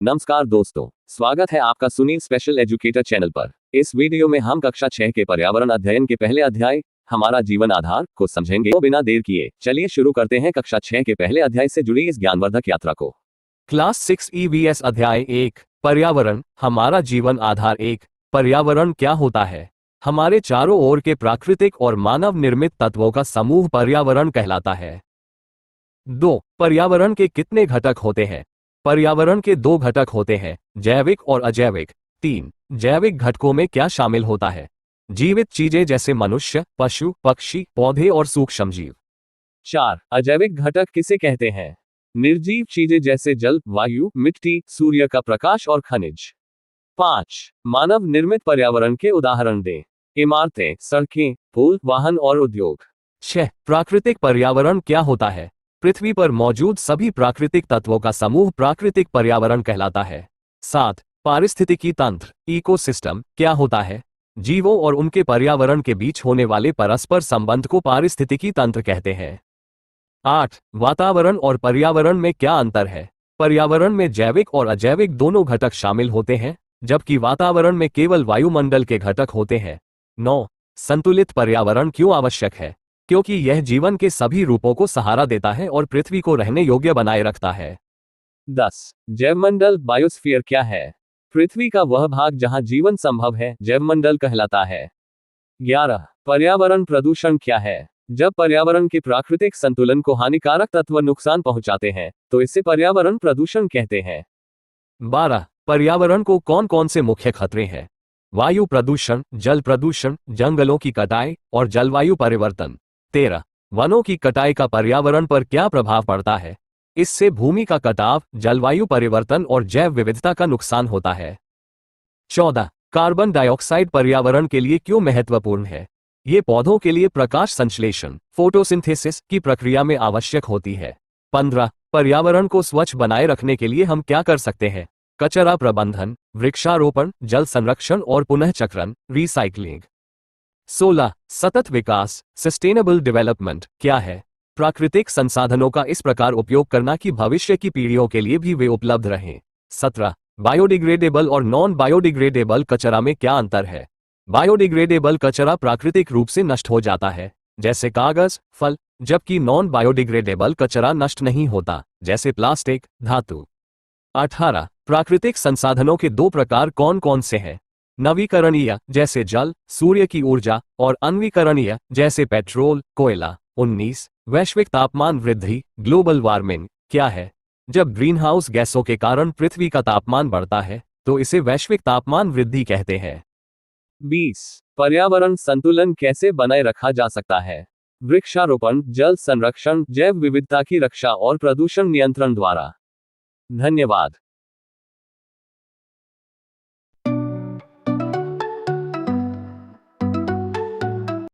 नमस्कार दोस्तों, स्वागत है आपका सुनील स्पेशल एजुकेटर चैनल पर। इस वीडियो में हम कक्षा 6 के पर्यावरण अध्ययन के पहले अध्याय हमारा जीवन आधार को समझेंगे। तो बिना देर किए चलिए शुरू करते हैं कक्षा 6 के पहले अध्याय से जुड़ी इस ज्ञानवर्धक यात्रा को। क्लास 6 EVS अध्याय 1 पर्यावरण हमारा जीवन आधार। 1 पर्यावरण क्या होता है? हमारे चारों ओर के प्राकृतिक और मानव निर्मित तत्वों का समूह पर्यावरण कहलाता है। 2 पर्यावरण के कितने घटक होते हैं? पर्यावरण के 2 घटक होते हैं, जैविक और अजैविक। 3 जैविक घटकों में क्या शामिल होता है? जीवित चीजें जैसे मनुष्य, पशु, पक्षी, पौधे और सूक्ष्मजीव। 4 अजैविक घटक किसे कहते हैं? निर्जीव चीजें जैसे जल, वायु, मिट्टी, सूर्य का प्रकाश और खनिज। 5 मानव निर्मित पर्यावरण के उदाहरण दें। इमारतें, सड़कें, पुल, वाहन और उद्योग। 6 प्राकृतिक पर्यावरण क्या होता है? पृथ्वी पर मौजूद सभी प्राकृतिक तत्वों का समूह प्राकृतिक पर्यावरण कहलाता है। 7 पारिस्थितिकी तंत्र इकोसिस्टम क्या होता है? जीवों और उनके पर्यावरण के बीच होने वाले परस्पर संबंध को पारिस्थितिकी तंत्र कहते हैं। 8 वातावरण और पर्यावरण में क्या अंतर है? पर्यावरण में जैविक और अजैविक दोनों घटक शामिल होते हैं, जबकि वातावरण में केवल वायुमंडल के घटक होते हैं। 9 संतुलित पर्यावरण क्यों आवश्यक है? क्योंकि यह जीवन के सभी रूपों को सहारा देता है और पृथ्वी को रहने योग्य बनाए रखता है। 10 जैवमंडल बायोस्फीयर क्या है? पृथ्वी का वह भाग जहां जीवन संभव है, जैवमंडल कहलाता है। 11 पर्यावरण प्रदूषण क्या है? जब पर्यावरण के प्राकृतिक संतुलन को हानिकारक तत्व नुकसान पहुंचाते हैं, तो इसे पर्यावरण प्रदूषण कहते हैं। 12 पर्यावरण को कौन कौन से मुख्य खतरे हैं? वायु प्रदूषण, जल प्रदूषण, जंगलों की कटाई और जलवायु परिवर्तन। 13 वनों की कटाई का पर्यावरण पर क्या प्रभाव पड़ता है? इससे भूमि का कटाव, जलवायु परिवर्तन और जैव विविधता का नुकसान होता है। 14 कार्बन डाइऑक्साइड पर्यावरण के लिए क्यों महत्वपूर्ण है? ये पौधों के लिए प्रकाश संश्लेषण, फोटोसिंथेसिस की प्रक्रिया में आवश्यक होती है। 15 पर्यावरण को स्वच्छ बनाए रखने के लिए हम क्या कर सकते हैं? कचरा प्रबंधन, वृक्षारोपण, जल संरक्षण और पुनःचक्रण, रिसाइक्लिंग। 16 सतत विकास सस्टेनेबल डेवलपमेंट क्या है? प्राकृतिक संसाधनों का इस प्रकार उपयोग करना कि भविष्य की पीढ़ियों के लिए भी वे उपलब्ध रहें। 17 बायोडिग्रेडेबल और नॉन बायोडिग्रेडेबल कचरा में क्या अंतर है? बायोडिग्रेडेबल कचरा प्राकृतिक रूप से नष्ट हो जाता है, जैसे कागज, फल, जबकि नॉन बायोडिग्रेडेबल कचरा नष्ट नहीं होता, जैसे प्लास्टिक, धातु। 18 प्राकृतिक संसाधनों के 2 प्रकार कौन कौन से हैं? नवीकरणीय जैसे जल, सूर्य की ऊर्जा और अनवीकरणीय जैसे पेट्रोल, कोयला। 19 वैश्विक तापमान वृद्धि ग्लोबल वार्मिंग क्या है? जब ग्रीनहाउस गैसों के कारण पृथ्वी का तापमान बढ़ता है, तो इसे वैश्विक तापमान वृद्धि कहते हैं। 20 पर्यावरण संतुलन कैसे बनाए रखा जा सकता है? वृक्षारोपण, जल संरक्षण, जैव विविधता की रक्षा और प्रदूषण नियंत्रण द्वारा। धन्यवाद।